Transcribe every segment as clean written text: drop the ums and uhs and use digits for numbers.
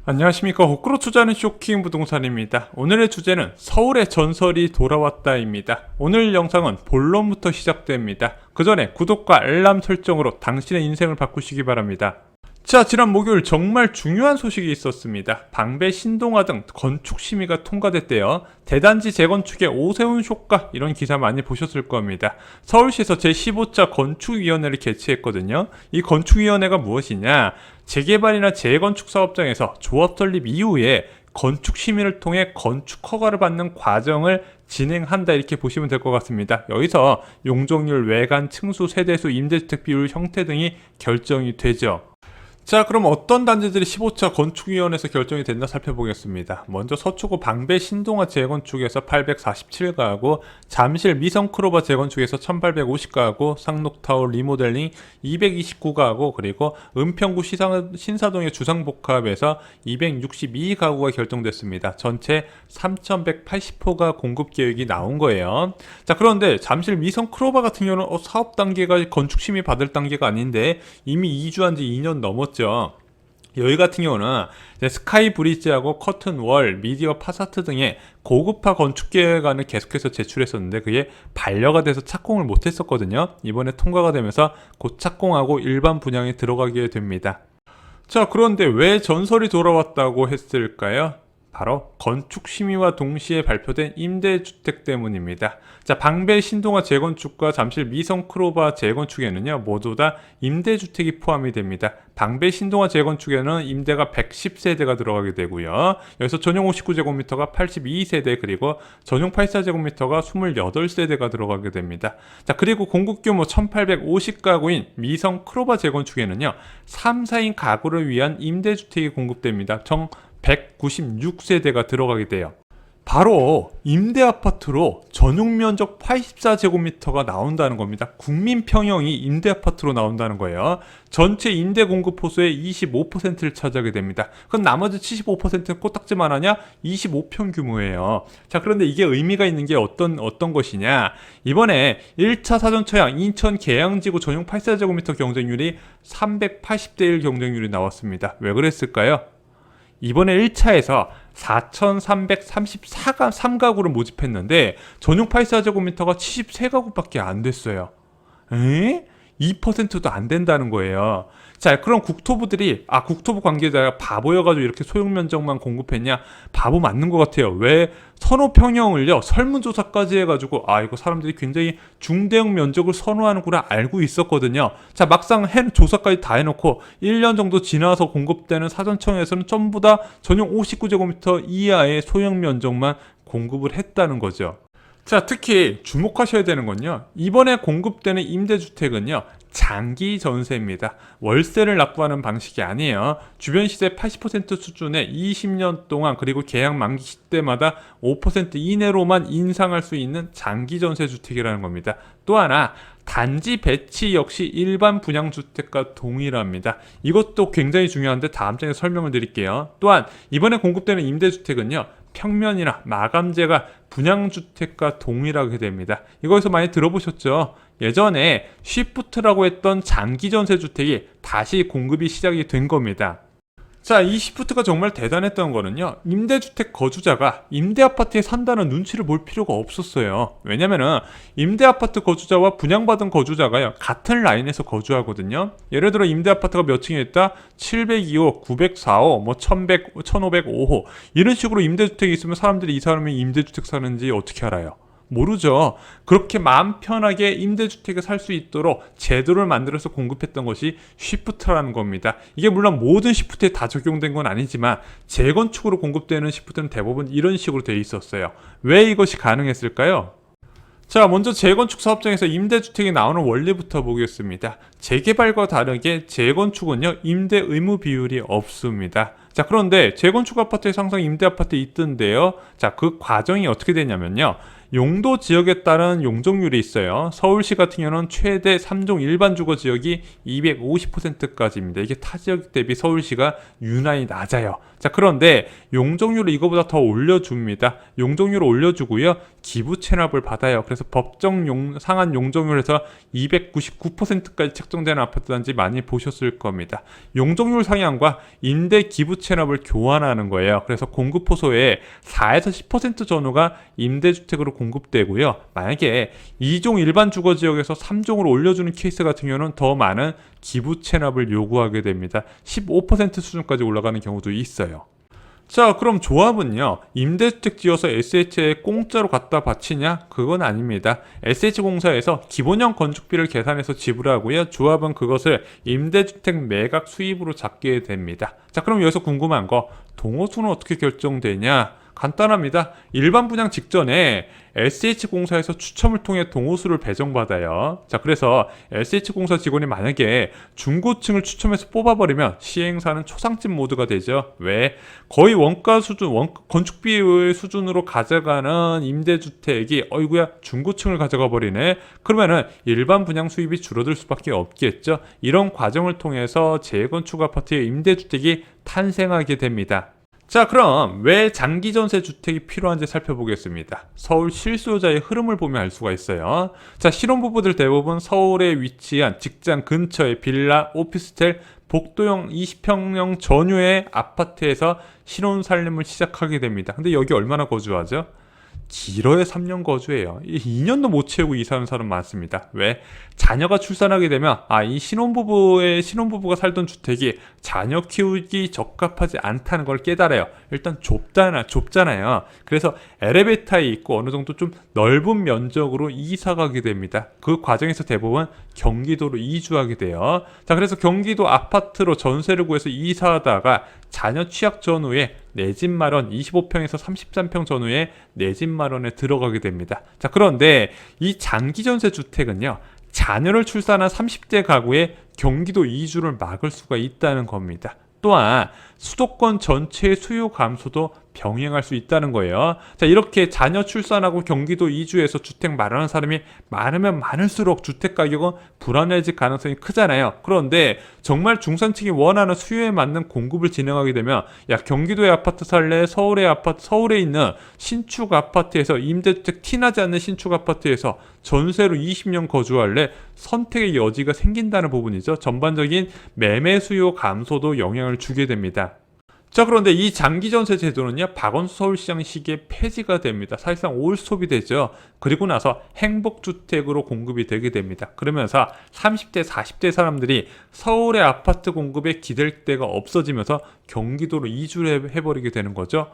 안녕하십니까. 호크로 투자는 쇼킹 부동산입니다. 오늘의 주제는 서울의 전설이 돌아왔다입니다. 오늘 영상은 본론부터 시작됩니다. 그 전에 구독과 알람 설정으로 당신의 인생을 바꾸시기 바랍니다. 자, 지난 목요일 정말 중요한 소식이 있었습니다. 방배, 신동아 등 건축 심의가 통과됐대요. 대단지 재건축의 오세훈 효과, 이런 기사 많이 보셨을 겁니다. 서울시에서 제15차 건축위원회를 개최했거든요. 이 건축위원회가 무엇이냐? 재개발이나 재건축 사업장에서 조합 설립 이후에 건축 심의를 통해 건축 허가를 받는 과정을 진행한다, 이렇게 보시면 될 것 같습니다. 여기서 용적률, 외관, 층수, 세대수, 임대주택 비율, 형태 등이 결정이 되죠. 자, 그럼 어떤 단지들이 15차 건축위원회에서 결정이 됐나 살펴보겠습니다. 먼저 서초구 방배 신동아 재건축에서 847가구, 잠실 미성크로바 재건축에서 1850가구, 상록타워 리모델링 229가구, 그리고 은평구 신사동의 주상복합에서 262가구가 결정됐습니다. 전체 3180호가 공급 계획이 나온 거예요. 자, 그런데 잠실 미성크로바 같은 경우는 사업 단계가 건축 심의 받을 단계가 아닌데 이미 2주한 지 2년 넘었죠. 여기 같은 경우는 스카이 브리지하고 커튼 월, 미디어 파사트 등의 고급화 건축 계획안을 계속해서 제출했었는데 그게 반려가 돼서 착공을 못했었거든요. 이번에 통과가 되면서 곧 착공하고 일반 분양에 들어가게 됩니다. 자, 그런데 왜 전설이 돌아왔다고 했을까요? 바로 건축 심의와 동시에 발표된 임대주택 때문입니다. 자, 방배 신동아 재건축과 잠실 미성크로바 재건축에는요, 모두 다 임대주택이 포함이 됩니다. 방배 신동아 재건축에는 임대가 110세대가 들어가게 되고요. 여기서 전용 59제곱미터가 82세대, 그리고 전용 84제곱미터가 28세대가 들어가게 됩니다. 자, 그리고 공급규모 1850가구인 미성크로바 재건축에는요, 3, 4인 가구를 위한 임대주택이 공급됩니다. 총 196세대가 들어가게 돼요. 바로 임대아파트로 전용면적 84제곱미터가 나온다는 겁니다. 국민평형이 임대아파트로 나온다는 거예요. 전체 임대 공급 호수의 25%를 차지하게 됩니다. 그럼 나머지 75%는 코딱지만 하냐? 25평 규모예요. 자, 그런데 이게 의미가 있는 게 어떤 것이냐? 이번에 1차 사전처양 인천 계양지구 전용 84제곱미터 경쟁률이 380대 1 경쟁률이 나왔습니다. 왜 그랬을까요? 이번에 1차에서 4,333가구를 모집했는데 전용 84제곱미터가 73가구밖에 안 됐어요. 2%도 안 된다는 거예요. 자, 그럼 국토부들이 국토부 관계자가 바보여가지고 이렇게 소형 면적만 공급했냐? 바보 맞는 것 같아요. 왜 선호평형을요 설문조사까지 해가지고 이거 사람들이 굉장히 중대형 면적을 선호하는구나 알고 있었거든요. 자, 막상 조사까지 다 해놓고 1년 정도 지나서 공급되는 사전청에서는 전부 다 전용 59제곱미터 이하의 소형 면적만 공급을 했다는 거죠. 자, 특히 주목하셔야 되는 건요, 이번에 공급되는 임대주택은요 장기 전세입니다. 월세를 납부하는 방식이 아니에요. 주변 시세 80% 수준의 20년 동안, 그리고 계약 만기 시때마다 5% 이내로만 인상할 수 있는 장기 전세 주택이라는 겁니다. 또 하나, 단지 배치 역시 일반 분양주택과 동일합니다. 이것도 굉장히 중요한데 다음 장에 설명을 드릴게요. 또한 이번에 공급되는 임대주택은요, 평면이나 마감재가 분양주택과 동일하게 됩니다. 이거에서 많이 들어보셨죠? 예전에 쉬프트라고 했던 장기전세주택이 다시 공급이 시작이 된 겁니다. 자, 이 시프트가 정말 대단했던 거는요, 임대주택 거주자가 임대아파트에 산다는 눈치를 볼 필요가 없었어요. 왜냐면은 임대아파트 거주자와 분양받은 거주자가요 같은 라인에서 거주하거든요. 예를 들어 임대아파트가 몇 층에 있다? 702호, 904호, 1100, 1505호 이런 식으로 임대주택이 있으면 사람들이 이 사람이 임대주택 사는지 어떻게 알아요? 모르죠. 그렇게 마음 편하게 임대주택에 살 수 있도록 제도를 만들어서 공급했던 것이 쉬프트라는 겁니다. 이게 물론 모든 쉬프트에 다 적용된 건 아니지만 재건축으로 공급되는 쉬프트는 대부분 이런 식으로 되어 있었어요. 왜 이것이 가능했을까요? 자, 먼저 재건축 사업장에서 임대주택이 나오는 원리부터 보겠습니다. 재개발과 다르게 재건축은요, 임대 의무 비율이 없습니다. 자, 그런데 재건축 아파트에 항상 임대 아파트에 있던데요. 자, 그 과정이 어떻게 되냐면요, 용도 지역에 따른 용적률이 있어요. 서울시 같은 경우는 최대 3종 일반 주거 지역이 250%까지입니다. 이게 타 지역 대비 서울시가 유난히 낮아요. 자, 그런데 용적률을 이거보다 더 올려줍니다. 용적률을 올려주고요. 기부 체납을 받아요. 그래서 법정 상한 용적률에서 299%까지 책정되는 아파트 단지 많이 보셨을 겁니다. 용적률 상향과 임대 기부 체납을 교환하는 거예요. 그래서 공급 호소의 4에서 10% 전후가 임대주택으로 공급되고요. 만약에 2종 일반 주거 지역에서 3종으로 올려주는 케이스 같은 경우는 더 많은 기부 체납을 요구하게 됩니다. 15% 수준까지 올라가는 경우도 있어요. 자, 그럼 조합은요, 임대주택 지어서 SH에 공짜로 갖다 바치냐? 그건 아닙니다. SH공사에서 기본형 건축비를 계산해서 지불하고요. 조합은 그것을 임대주택 매각 수입으로 잡게 됩니다. 자, 그럼 여기서 궁금한 거, 동호수는 어떻게 결정되냐? 간단합니다. 일반 분양 직전에 SH공사에서 추첨을 통해 동호수를 배정받아요. 자, 그래서 SH공사 직원이 만약에 중고층을 추첨해서 뽑아버리면 시행사는 초상집 모드가 되죠. 왜? 거의 원가 수준, 건축비의 수준으로 가져가는 임대주택이 어이구야 중고층을 가져가 버리네. 그러면은 일반 분양 수입이 줄어들 수밖에 없겠죠. 이런 과정을 통해서 재건축 아파트의 임대주택이 탄생하게 됩니다. 자, 그럼 왜 장기전세 주택이 필요한지 살펴보겠습니다. 서울 실수요자의 흐름을 보면 알 수가 있어요. 자, 신혼부부들 대부분 서울에 위치한 직장 근처의 빌라, 오피스텔, 복도형 20평형 전유의 아파트에서 신혼살림을 시작하게 됩니다. 근데 여기 얼마나 거주하죠? 길어야 3년 거주해요. 2년도 못 채우고 이사하는 사람 많습니다. 왜? 자녀가 출산하게 되면 이 신혼부부가 살던 주택이 자녀 키우기 적합하지 않다는 걸 깨달아요. 일단 좁잖아요. 그래서 엘리베이터에 있고 어느 정도 좀 넓은 면적으로 이사 가게 됩니다. 그 과정에서 대부분 경기도로 이주하게 돼요. 자, 그래서 경기도 아파트로 전세를 구해서 이사하다가 자녀 취약 전후에 내 집 마련 25평에서 33평 전후에 내 집 마련에 들어가게 됩니다. 자, 그런데 이 장기전세 주택은요, 자녀를 출산한 30대 가구의 경기도 이주를 막을 수가 있다는 겁니다. 또한 수도권 전체의 수요 감소도 병행할 수 있다는 거예요. 자, 이렇게 자녀 출산하고 경기도 이주해서 주택 마련한 사람이 많으면 많을수록 주택 가격은 불안해질 가능성이 크잖아요. 그런데 정말 중산층이 원하는 수요에 맞는 공급을 진행하게 되면 경기도의 아파트 살래? 서울에 있는 신축 아파트에서 임대주택 티나지 않는 신축 아파트에서 전세로 20년 거주할래? 선택의 여지가 생긴다는 부분이죠. 전반적인 매매 수요 감소도 영향을 주게 됩니다. 자, 그런데 이 장기전세 제도는요, 박원순 서울시장 시기에 폐지가 됩니다. 사실상 올스톱이 되죠. 그리고 나서 행복주택으로 공급이 되게 됩니다. 그러면서 30대, 40대 사람들이 서울의 아파트 공급에 기댈 데가 없어지면서 경기도로 이주를 해버리게 되는 거죠.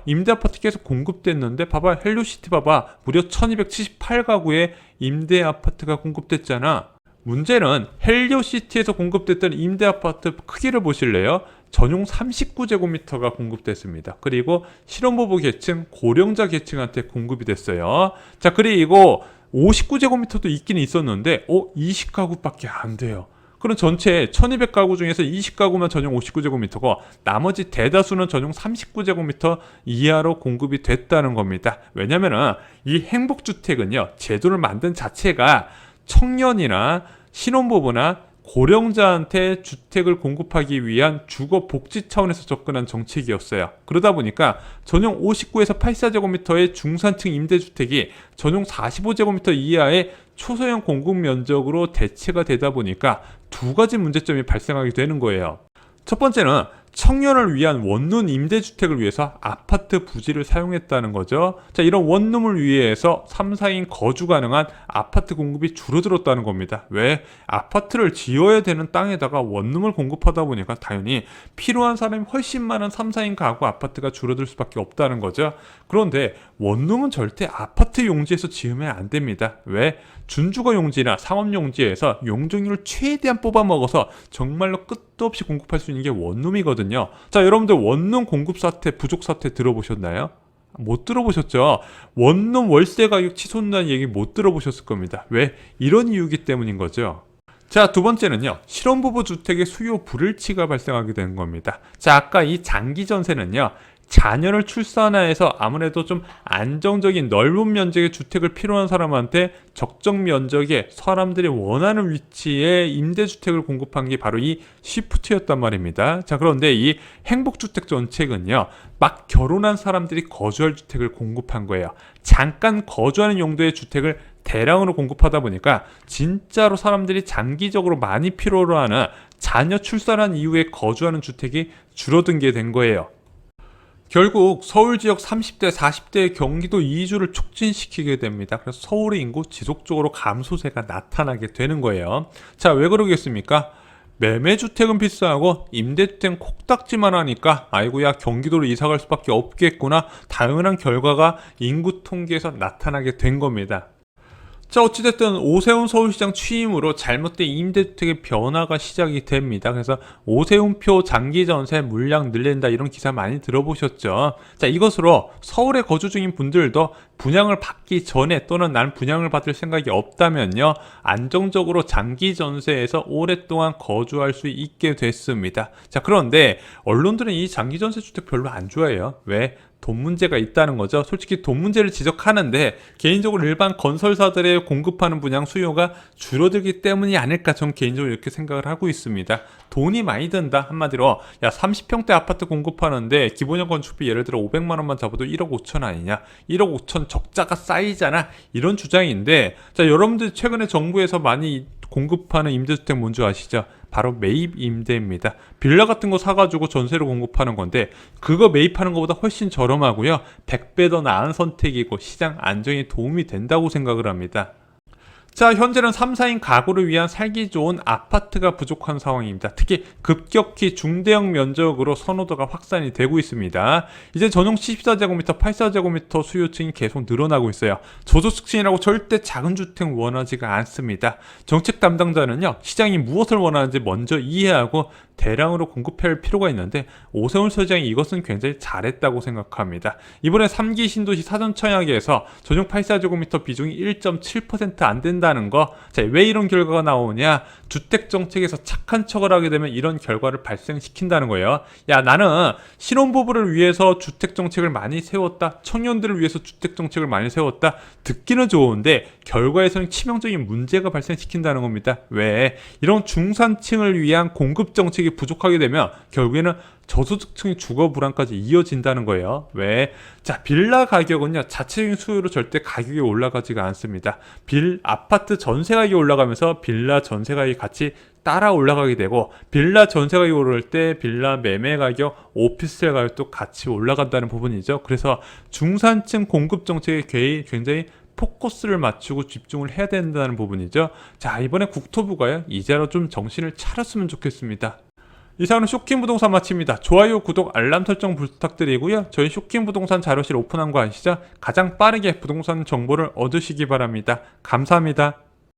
임대 아파트 계속 공급됐는데 봐봐, 헬로시티 봐봐, 무려 1278가구의 임대 아파트가 공급됐잖아. 문제는 헬리오시티에서 공급됐던 임대 아파트 크기를 보실래요? 전용 39제곱미터가 공급됐습니다. 그리고 신혼부부 계층, 고령자 계층한테 공급이 됐어요. 자, 그리고 59제곱미터도 있긴 있었는데 20가구밖에 안 돼요. 그럼 전체 1200가구 중에서 20가구만 전용 59제곱미터고 나머지 대다수는 전용 39제곱미터 이하로 공급이 됐다는 겁니다. 왜냐면은 이 행복주택은요, 제도를 만든 자체가 청년이나 신혼부부나 고령자한테 주택을 공급하기 위한 주거 복지 차원에서 접근한 정책이었어요. 그러다 보니까 전용 59에서 84제곱미터의 중산층 임대주택이 전용 45제곱미터 이하의 초소형 공급 면적으로 대체가 되다 보니까 두 가지 문제점이 발생하게 되는 거예요. 첫 번째는 청년을 위한 원룸 임대주택을 위해서 아파트 부지를 사용했다는 거죠. 자, 이런 원룸을 위해서 3, 4인 거주 가능한 아파트 공급이 줄어들었다는 겁니다. 왜? 아파트를 지어야 되는 땅에다가 원룸을 공급하다 보니까 당연히 필요한 사람이 훨씬 많은 3, 4인 가구 아파트가 줄어들 수밖에 없다는 거죠. 그런데 원룸은 절대 아파트 용지에서 지으면 안 됩니다. 왜? 준주거 용지나 상업 용지에서 용적률을 최대한 뽑아먹어서 정말로 끝도 없이 공급할 수 있는 게 원룸이거든요. 자, 여러분들 원룸 공급 사태, 부족 사태 들어보셨나요? 못 들어보셨죠? 원룸 월세 가격 치솟는다는 얘기 못 들어보셨을 겁니다. 왜? 이런 이유기 때문인 거죠. 자, 두 번째는요, 신혼부부 주택의 수요 불일치가 발생하게 되는 겁니다. 자, 아까 이 장기 전세는요, 자녀를 출산해서 아무래도 좀 안정적인 넓은 면적의 주택을 필요한 사람한테 적정 면적의 사람들이 원하는 위치에 임대주택을 공급한 게 바로 이 시프트였단 말입니다. 자, 그런데 이 행복주택 정책은요, 막 결혼한 사람들이 거주할 주택을 공급한 거예요. 잠깐 거주하는 용도의 주택을 대량으로 공급하다 보니까 진짜로 사람들이 장기적으로 많이 필요로 하는 자녀 출산한 이후에 거주하는 주택이 줄어든 게 된 거예요. 결국 서울 지역 30대, 40대의 경기도 이주를 촉진시키게 됩니다. 그래서 서울의 인구 지속적으로 감소세가 나타나게 되는 거예요. 자, 왜 그러겠습니까? 매매주택은 비싸고 임대주택은 콕딱지만 하니까 아이고야 경기도로 이사갈 수밖에 없겠구나, 당연한 결과가 인구 통계에서 나타나게 된 겁니다. 자, 어찌됐든 오세훈 서울시장 취임으로 잘못된 임대주택의 변화가 시작이 됩니다. 그래서 오세훈표 장기전세 물량 늘린다, 이런 기사 많이 들어보셨죠. 자, 이것으로 서울에 거주 중인 분들도 분양을 받기 전에 또는 난 분양을 받을 생각이 없다면요, 안정적으로 장기전세에서 오랫동안 거주할 수 있게 됐습니다. 자, 그런데 언론들은 이 장기전세 주택 별로 안 좋아해요. 왜? 돈 문제가 있다는 거죠. 솔직히 돈 문제를 지적하는데 개인적으로 일반 건설사들의 공급하는 분양 수요가 줄어들기 때문이 아닐까, 저는 개인적으로 이렇게 생각을 하고 있습니다. 돈이 많이 든다, 한마디로 야 30평대 아파트 공급하는데 기본형 건축비 예를 들어 500만 원만 잡아도 1억 5천 아니냐, 1억 5천 적자가 쌓이잖아, 이런 주장인데, 자, 여러분들 최근에 정부에서 많이 공급하는 임대주택 뭔지 아시죠? 바로 매입 임대입니다. 빌라 같은 거 사가지고 전세로 공급하는 건데 그거 매입하는 것보다 훨씬 저렴하고요, 100배 더 나은 선택이고 시장 안정에 도움이 된다고 생각을 합니다. 자, 현재는 3, 4인 가구를 위한 살기 좋은 아파트가 부족한 상황입니다. 특히 급격히 중대형 면적으로 선호도가 확산이 되고 있습니다. 이제 전용 74제곱미터, 84제곱미터 수요층이 계속 늘어나고 있어요. 저소득층이라고 절대 작은 주택 원하지가 않습니다. 정책 담당자는요, 시장이 무엇을 원하는지 먼저 이해하고 대량으로 공급할 필요가 있는데 오세훈 서장이 이것은 굉장히 잘했다고 생각합니다. 이번에 3기 신도시 사전청약에서 전용 84제곱미터 비중이 1.7% 안 된다는 거. 자, 왜 이런 결과가 나오냐? 주택정책에서 착한 척을 하게 되면 이런 결과를 발생시킨다는 거예요. 야, 나는 신혼부부를 위해서 주택정책을 많이 세웠다, 청년들을 위해서 주택정책을 많이 세웠다, 듣기는 좋은데 결과에서는 치명적인 문제가 발생시킨다는 겁니다. 왜? 이런 중산층을 위한 공급정책이 부족하게 되면 결국에는 저소득층의 주거 불안까지 이어진다는 거예요. 왜? 자, 빌라 가격은요, 자체적인 수요로 절대 가격이 올라가지가 않습니다. 아파트 전세 가격이 올라가면서 빌라 전세 가격이 같이 따라 올라가게 되고, 빌라 전세 가격이 오를 때 빌라 매매 가격, 오피스텔 가격도 같이 올라간다는 부분이죠. 그래서 중산층 공급 정책에 굉장히 포커스를 맞추고 집중을 해야 된다는 부분이죠. 자, 이번에 국토부가요, 이제로 좀 정신을 차렸으면 좋겠습니다. 이상은 쇼킹부동산 마칩니다. 좋아요, 구독, 알람 설정 부탁드리고요. 저희 쇼킹부동산 자료실 오픈한 거 아시죠? 가장 빠르게 부동산 정보를 얻으시기 바랍니다. 감사합니다.